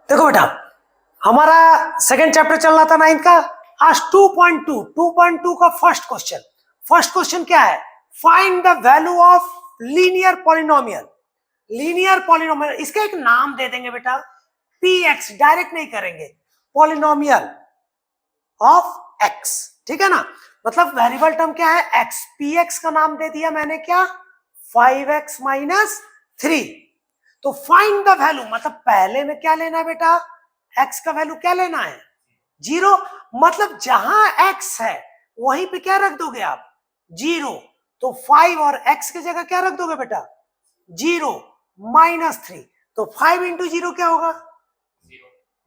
देखो बेटा, हमारा सेकंड चैप्टर चल रहा था नाइन्थ का। आज 2.2 का फर्स्ट क्वेश्चन क्या है? Find the value of linear polynomial. Linear polynomial, इसका एक नाम दे देंगे बेटा, px, डायरेक्ट नहीं करेंगे, पॉलिनोमियल ऑफ x, ठीक है ना। मतलब वेरिएबल टर्म क्या है? x, px का नाम दे दिया मैंने, क्या? 5x minus 3। तो फाइंड द वैल्यू, मतलब पहले में क्या लेना है बेटा? x का वैल्यू क्या लेना है? 0। मतलब जहां x है वहीं पे क्या रख दोगे आप? 0। तो 5 और x की जगह क्या रख दोगे बेटा? 0 माइनस 3। तो 5 इंटू 0 क्या होगा?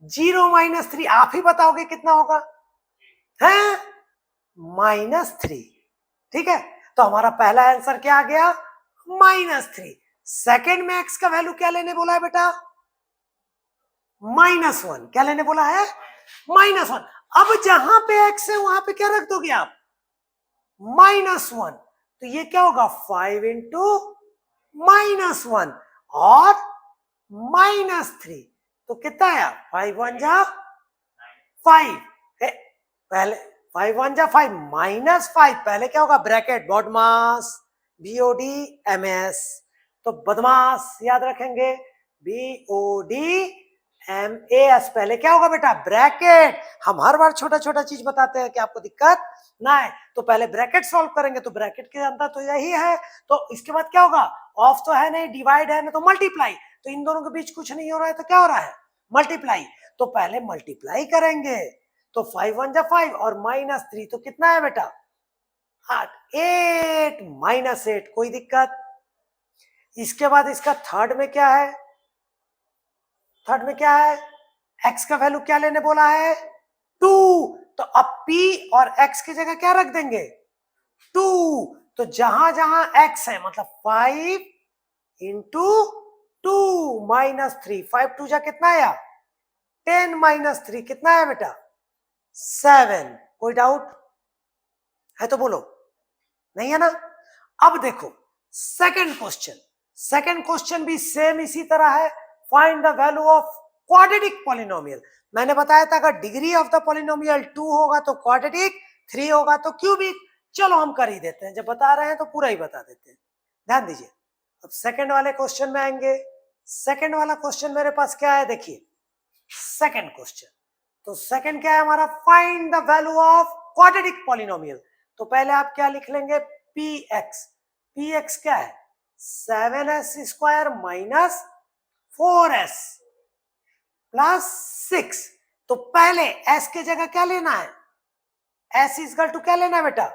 0 माइनस 3। आप ही बताओगे कितना होगा? है -3। ठीक है, तो हमारा पहला आंसर क्या आ गया? -3। सेकेंड में x का वैल्यू क्या लेने बोला है बेटा? -1। क्या लेने बोला है? -1। अब जहां पे x है वहां पे क्या रख दोगे आप? -1। तो ये क्या होगा? 5 इंटू -1 और -3। तो कितना आया? 5 1 जा 5। पहले 5 1 जा 5, -5। पहले क्या होगा? Bracket, BODMAS, BODMAS। तो बदमाश याद रखेंगे, BODMAS। पहले क्या होगा बेटा? ब्रैकेट। हम हर बार छोटा छोटा चीज बताते हैं कि आपको दिक्कत ना है। तो पहले ब्रैकेट सॉल्व करेंगे, तो ब्रैकेट के अंदर तो यही है। तो इसके बाद क्या होगा? ऑफ तो है नहीं, डिवाइड है ना, तो मल्टीप्लाई। तो इन दोनों के बीच कुछ नहीं हो रहा है, तो क्या हो रहा है? मल्टीप्लाई। तो पहले मल्टीप्लाई करेंगे, तो 5 1 जा 5 और -3, तो कितना है बेटा? 8 -8। कोई दिक्कत? इसके बाद इसका थर्ड में क्या है? थर्ड में क्या है? x का वैल्यू क्या लेने बोला है? 2। तो अब p और x की जगह क्या रख देंगे? 2। तो जहां जहां x है, मतलब 5 इंटू 2 -3। 5 2 जा कितना आया? 10 -3 कितना है बेटा? 7। कोई डाउट है तो बोलो, नहीं है ना? अब देखो सेकंड क्वेश्चन भी सेम इसी तरह है। Find the value of quadratic polynomial. मैंने बताया था अगर डिग्री ऑफ द पॉलिनोमियल 2 होगा तो क्वाड्रेटिक, 3 होगा तो क्यूबिक। चलो हम कर ही देते हैं, जब बता रहे हैं तो पूरा ही बता देते हैं। ध्यान दीजिए, अब सेकंड वाले क्वेश्चन में आएंगे। सेकंड वाला क्वेश्चन मेरे पास क्या है? देखिए सेकंड क्वेश्चन, तो सेकंड क्या है हमारा? Find the value of quadratic polynomial. तो पहले आप क्या लिख लेंगे? px क्या है? 7s square minus 4s plus 6। तो पहले s की जगह क्या लेना है? s इजकल टू क्या लेना है बेटा?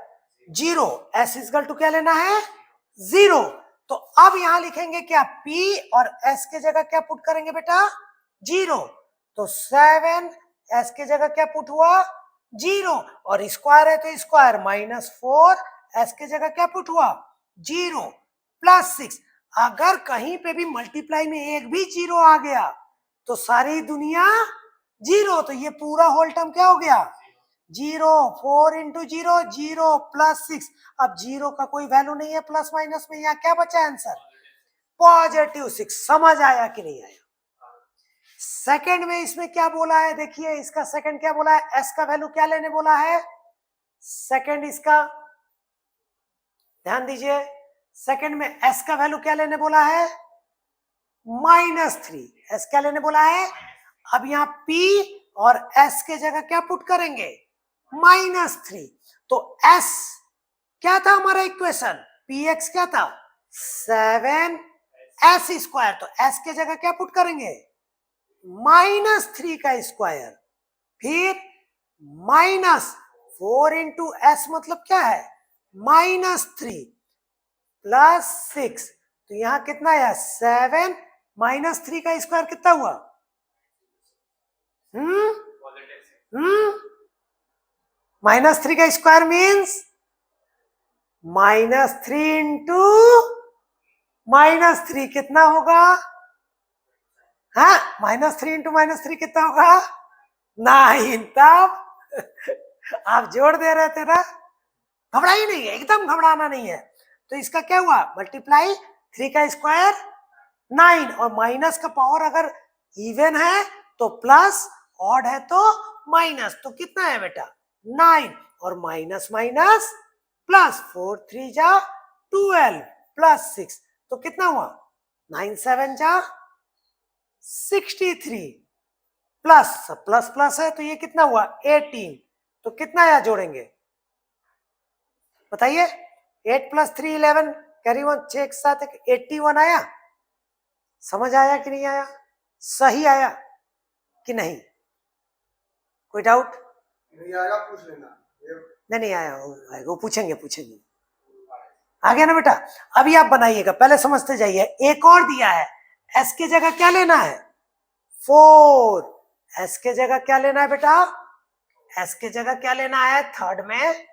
0। s इजकल टू क्या लेना है? 0। तो अब यहां लिखेंगे क्या? p और s की जगह क्या पुट करेंगे बेटा? 0। तो 7 s की जगह क्या पुट हुआ? 0। और स्क्वायर है तो स्क्वायर, -4 s की जगह क्या पुट हुआ? 0 प्लस 6। अगर कहीं पे भी मल्टीप्लाई में एक भी 0 आ गया तो सारी दुनिया 0। तो ये पूरा होल टर्म क्या हो गया? 0। 4 इंटू 0 0 प्लस 6। अब 0 का कोई वैल्यू नहीं है प्लस माइनस में, यहाँ क्या बचा आंसर? +6। समझ आया कि नहीं आया? सेकंड में इसमें क्या बोला है? देखिए इसका सेकंड क्या बोला है? s का वैल्यू क्या लेने बोला है? सेकंड इसका ध्यान दीजिए, सेकंड में s का वैल्यू क्या लेने बोला है? -3। s क्या लेने बोला है? अब यहाँ p और s के जगह क्या पुट करेंगे? -3। तो s क्या था हमारा इक्वेशन? px क्या था? 7s square. तो s के जगह क्या पुट करेंगे? -3 का स्क्वायर, फिर -4 इंटू एस, मतलब क्या है? -3 प्लस 6। तो यहां कितना आया? 7 -3 का स्क्वायर कितना हुआ? -3 का स्क्वायर मीन्स -3 इंटू -3 कितना होगा? हाँ, -3 इंटू -3 कितना होगा? 9। तब आप जोड़ दे रहे थे ना, घबराई नहीं है, एकदम घबराना नहीं है। तो इसका क्या हुआ? मल्टीप्लाई 3 का स्क्वायर 9, और माइनस का पावर अगर इवन है तो प्लस, ऑड है तो माइनस, तो कितना है बेटा 9, और माइनस माइनस प्लस, 4 3 जा 12 प्लस 6, तो कितना हुआ 9 7 जा 63 प्लस प्लस प्लस है तो ये कितना हुआ 18, तो कितना यहाँ जोड़ेंगे बताइए, 8 प्लस 3 11, कैरी 1 6 के साथ 81 आया। समझ आया कि नहीं आया, सही आया कि नहीं, कोई डाउट नहीं आएगा पूछ लेना। नहीं आया वो पूछेंगे आ गया ना बेटा। अभी आप बनाइएगा, पहले समझते जाइए। एक और दिया है, एस के जगह क्या लेना है 4, एस के जगह क्या लेना है बेटा, एस के जगह क्या लेना है, थर्ड में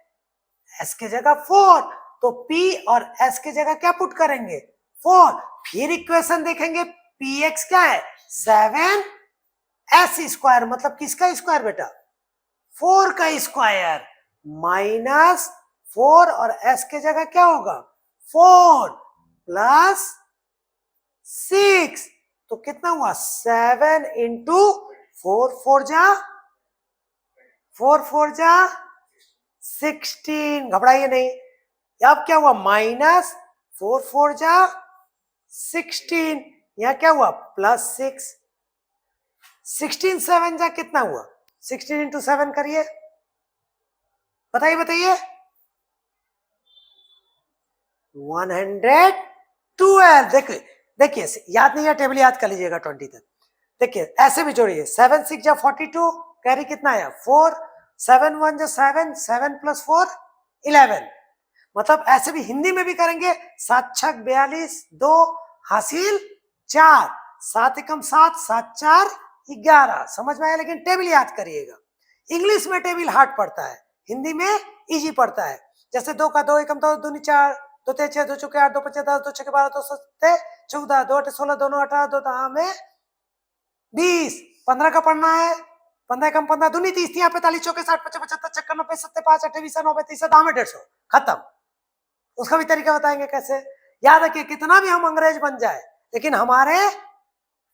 एस के जगह 4, तो पी और एस के जगह क्या पुट करेंगे 4, फिर इक्वेशन देखेंगे पी एक्स क्या है 7 एस स्क्वायर, मतलब किसका स्क्वायर बेटा 4 का स्क्वायर, माइनस 4 और एस के जगह क्या होगा 4 प्लस 6, तो कितना हुआ 7 इंटू 4 4 जा 16, घबराइए नहीं। अब क्या हुआ माइनस 4 4 जा 16, यहां क्या हुआ प्लस 6, 16 7 जा कितना हुआ 16 इंटू 7 करिए, बताइए 112, देखिए याद नहीं है टेबल याद कर लीजिएगा 20 तक। देखिए ऐसे भी जोड़िए, 7 6 जा 42, कैरी कितना आया 4, 7 1 जा 7, 7 प्लस 4 11, मतलब ऐसे भी हिंदी में भी करेंगे, 7 6 42, 2 हासिल 4, 7 एकम 7, 7 4 11, समझ में आया। लेकिन टेबल याद करिएगा, इंग्लिश में टेबल हार्ड पड़ता है, हिंदी में इजी पड़ता है। जैसे 2 का 2 एकम 2 दूनी 4, 2 3 6 2 चौके 8 2 5 10 2 6 12 2 7 14 2 8 16 2 9 18 2 10 में 20, 15 का पढ़ना है, 15 एकम 15 दूनी 30 यहाँ 45 चौके 60 55 75 56 90 70 5 28 90 30 दाम में 150 खत्म। उसका भी तरीका बताएंगे कैसे। याद रखिए कितना भी हम अंग्रेज बन जाए, लेकिन हमारे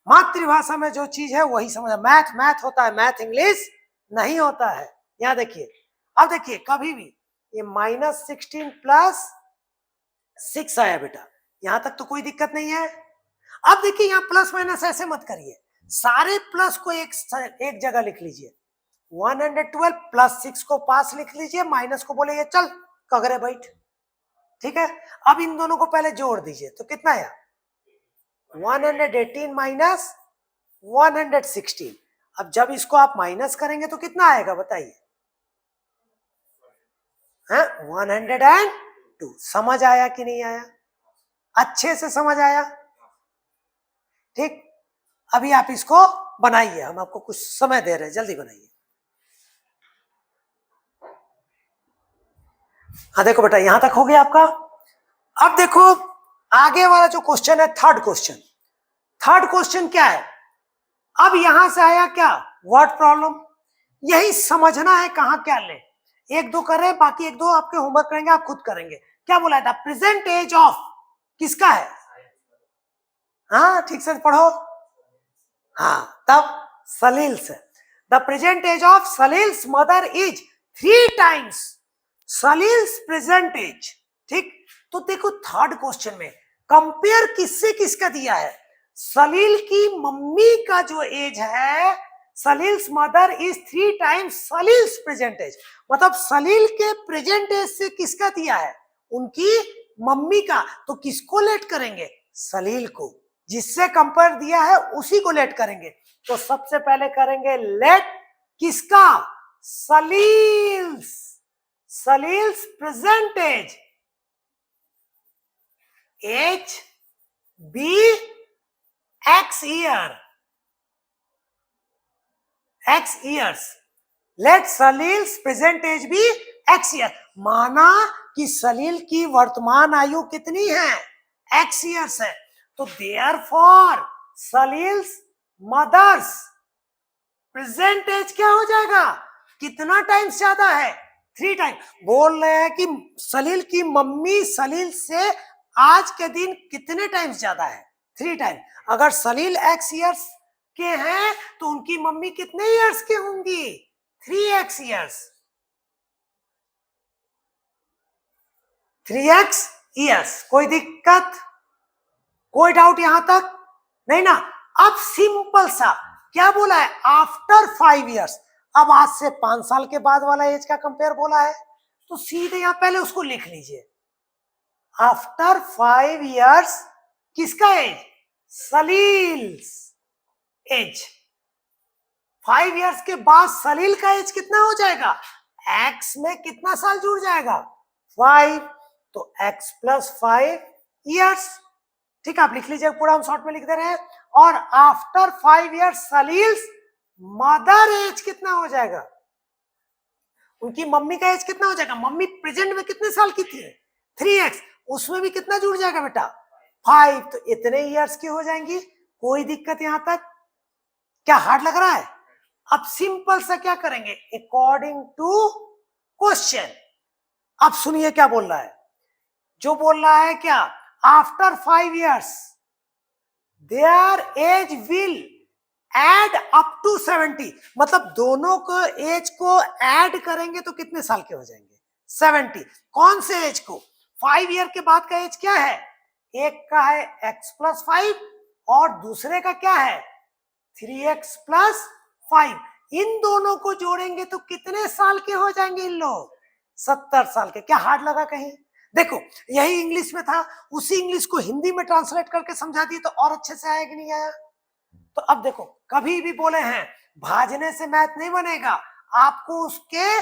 मातृभाषा में जो चीज है वही समझ, मैथ मैथ होता है, मैथ इंग्लिश नहीं होता है। यहाँ देखिए, अब देखिए कभी भी ये -16 प्लस 6 आया बेटा, यहां तक तो कोई दिक्कत नहीं है। अब देखिए यहाँ प्लस माइनस ऐसे मत करिए, सारे प्लस को एक जगह लिख लीजिए, 112 प्लस 6 को पास लिख लीजिए, माइनस को बोले चल कगरे बैठ, ठीक है। अब इन दोनों को पहले जोड़ दीजिए, तो कितना आया 118 माइनस 116। अब जब इसको आप माइनस करेंगे तो कितना आएगा बताइए, 102। समझ आया कि नहीं आया, अच्छे से समझ आया, ठीक। अभी आप इसको बनाइए, हम आपको कुछ समय दे रहे हैं, जल्दी बनाइए। हाँ देखो बेटा यहां तक हो गया आपका। अब देखो आगे वाला जो क्वेश्चन है, थर्ड क्वेश्चन क्या है, अब यहां से आया क्या वर्ड प्रॉब्लम, यही समझना है कहां क्या ले, एक दो कर रहे हैं, बाकी एक दो आपके होमवर्क करेंगे, आप खुद करेंगे। क्या बोला था, प्रेजेंट एज ऑफ किसका है, हाँ ठीक से पढ़ो, हाँ तब Salil's, the present age of Salil's mother is 3 times Salil's present age, ठीक। तो देखो थर्ड क्वेश्चन में कंपेयर किससे किसका दिया है, सलील की मम्मी का जो एज है, Salil's mother is 3 times Salil's present age, मतलब सलील के प्रेजेंट एज से किसका दिया है, उनकी मम्मी का, तो किसको लेट करेंगे, सलील को, जिससे कंपेयर दिया है उसी को लेट करेंगे। तो सबसे पहले करेंगे लेट किसका, Salil's present age be x years, let Salil's present age be x year, माना कि सलील की वर्तमान आयु कितनी है x years है, तो देयरफॉर सलील्स मदर्स प्रेजेंट एज क्या हो जाएगा, कितना टाइम्स ज्यादा है 3 टाइम। बोल रहे हैं कि सलील की मम्मी सलील से आज के दिन कितने टाइम्स ज्यादा है 3 टाइम। अगर सलील x years के हैं तो उनकी मम्मी कितने इयर्स की होंगी? 3x years, 3x years. कोई दिक्कत, कोई डाउट यहां तक? नहीं ना। अब सिंपल सा क्या बोला है? After 5 years. अब आज से 5 साल के बाद वाला एज का कंपेयर बोला है, तो सीधे यहां पहले उसको लिख लीजिए। आफ्टर 5 इयर्स किसका एज? सलील्स एज। 5 इयर्स के बाद सलील का एज कितना हो जाएगा? x में कितना साल जुड़ जाएगा? 5, तो x प्लस 5 इयर्स। ठीक है, आप लिख लीजिए, पूरा हम शॉर्ट में लिख दे रहे हैं। और आफ्टर 5 इयर्स सलील्स मदर एज कितना हो जाएगा? उनकी मम्मी का एज कितना हो जाएगा? मम्मी प्रेजेंट में कितने साल की थी? 3x, उसमें भी कितना जुड़ जाएगा बेटा? 5, तो इतने इयर्स की हो जाएंगी। कोई दिक्कत यहां तक? क्या हार्ड लग रहा है? अब सिंपल सा क्या करेंगे? According to question. अब सुनिए क्या बोल रहा है। जो बोल रहा है क्या? After 5 years their age will add up to 70, मतलब दोनों को एज को ऐड करेंगे तो कितने साल के हो जाएंगे? 70। कौन से एज को? 5 ईयर के बाद का एज क्या है? एक का है x प्लस 5 और दूसरे का क्या है? 3x plus 5। इन दोनों को जोड़ेंगे तो कितने साल के हो जाएंगे इन लोग? 70 साल के। क्या हार्ड लगा कहीं? देखो, यही इंग्लिश में था, उसी इंग्लिश को हिंदी में ट्रांसलेट करके समझा दिए तो और अच्छे से आया कि नहीं आया? तो अब देखो, कभी भी बोले हैं भाजने से मैथ नहीं बनेगा, आपको उसके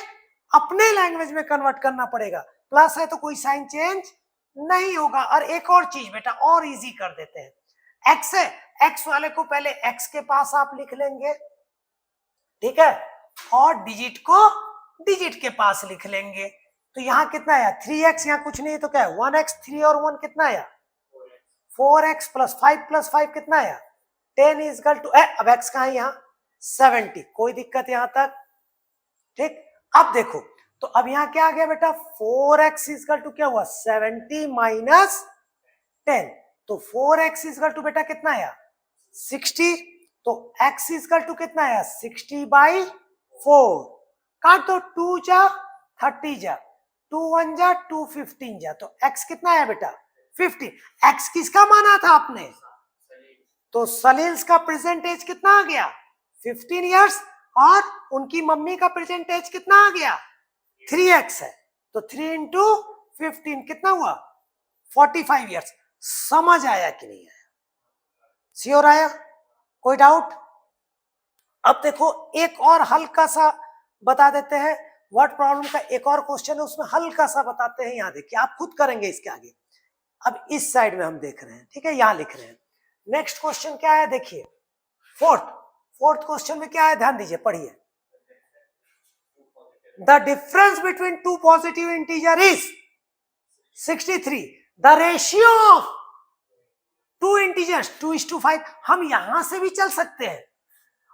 अपने लैंग्वेज में कन्वर्ट करना पड़ेगा। प्लस है तो कोई साइन चेंज नहीं होगा। और एक और चीज बेटा और इजी कर देते हैं। एक्स है, एक्स वाले को पहले एक्स के पास आप लिख लेंगे, ठीक है, और डिजिट को डिजिट के पास लिख लेंगे। तो यहाँ कितना आया? 3x, यहाँ कुछ नहीं तो क्या है? 1x, 3 और 1 कितना आया? 4x प्लस 5 कितना आया? 10 इज इक्वल टू, अब x कहाँ है? यहाँ 70। कोई दिक्कत यहां तक? ठीक। अब देखो, तो अब यहाँ क्या आ गया बेटा? 4x इज इक्वल टू क्या हुआ? 70 माइनस 10, तो 4x इज इक्वल टू बेटा कितना आया? 60। तो x इज इक्वल टू कितना आया? 60/4। काट दो, 2 जा 30 जा, 2 1 जा 2 15 जा, तो x कितना आया बेटा? 50। x किसका माना था आपने? तो सलील्स का प्रेजेंट एज कितना आ गया? 15 इयर्स। और उनकी मम्मी का प्रेजेंट एज कितना आ गया? 3x है, तो 3 इंटू 15 कितना हुआ? 45 इयर्स। समझ आया कि नहीं आया? श्योर आया? कोई डाउट? अब देखो, एक और हल्का सा बता देते हैं। वर्ड प्रॉब्लम का एक और क्वेश्चन है, उसमें हल्का सा बताते हैं। यहां देखिए, आप खुद करेंगे इसके आगे। अब इस साइड में हम देख रहे हैं, ठीक है, यहां लिख रहे हैं। नेक्स्ट क्वेश्चन क्या है? देखिए, फोर्थ क्वेश्चन में क्या है? ध्यान दीजिए, पढ़िए। The difference between two positive integer is 63। The ratio of two integers 2:5। हम यहां से भी चल सकते हैं,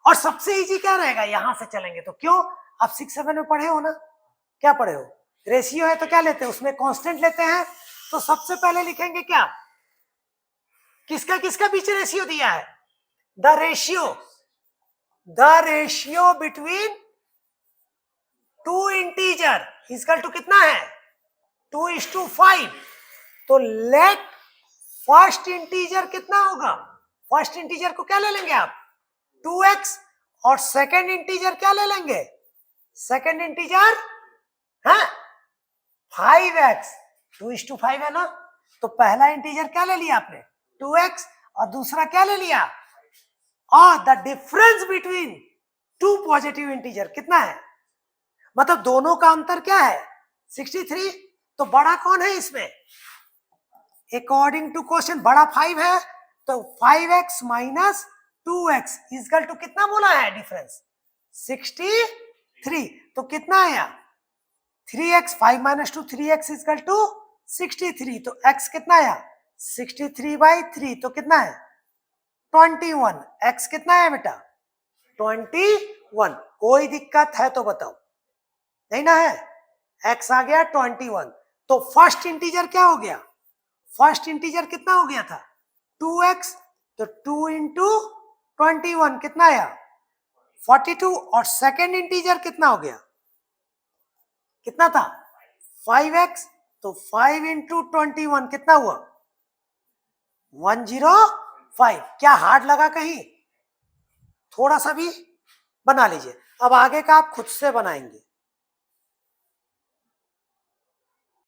और सबसे इजी क्या रहेगा? यहां से चलेंगे तो। क्यों? आप 6 7 में पढ़े हो ना? क्या पढ़े हो? रेशियो है तो क्या लेते हैं? उसमें कांस्टेंट लेते हैं। तो सबसे पहले लिखेंगे क्या? किसका किसका बीच रेशियो दिया है? The ratio between two integer equal to कितना है? 2:5। तो लेट फर्स्ट इंटीजर कितना होगा? फर्स्ट इंटीजर को क्या ले लेंगे आप? 2x। और सेकेंड इंटीजर क्या ले लेंगे? सेकेंड इंटीजर है 5x। 2:5 है ना? तो पहला इंटीजर क्या ले लिया आपने? 2x। और दूसरा क्या ले लिया? और the difference between two positive integer कितना है? मतलब दोनों का अंतर क्या है? 63। तो बड़ा कौन है इसमें? अकॉर्डिंग टू क्वेश्चन बड़ा 5 है, तो 5x minus 2x equal to कितना बोला है डिफरेंस? 63। तो कितना आया? 3x। 5 minus 2 3x equal to 63। तो x कितना आया? 63/3। तो कितना है? 21। x कितना है बेटा? 21। कोई दिक्कत है तो बताओ, नहीं ना है? x आ गया 21। तो फर्स्ट इंटीजर क्या हो गया? फर्स्ट इंटीजर कितना हो गया था? 2x। तो 2 इंटू 21 कितना आया 42 और सेकेंड इंटीजर कितना हो गया कितना था 5x तो 5 इंटू 21 कितना हुआ 105 क्या हार्ड लगा कहीं थोड़ा सा भी बना लीजिए अब आगे का आप खुद से बनाएंगे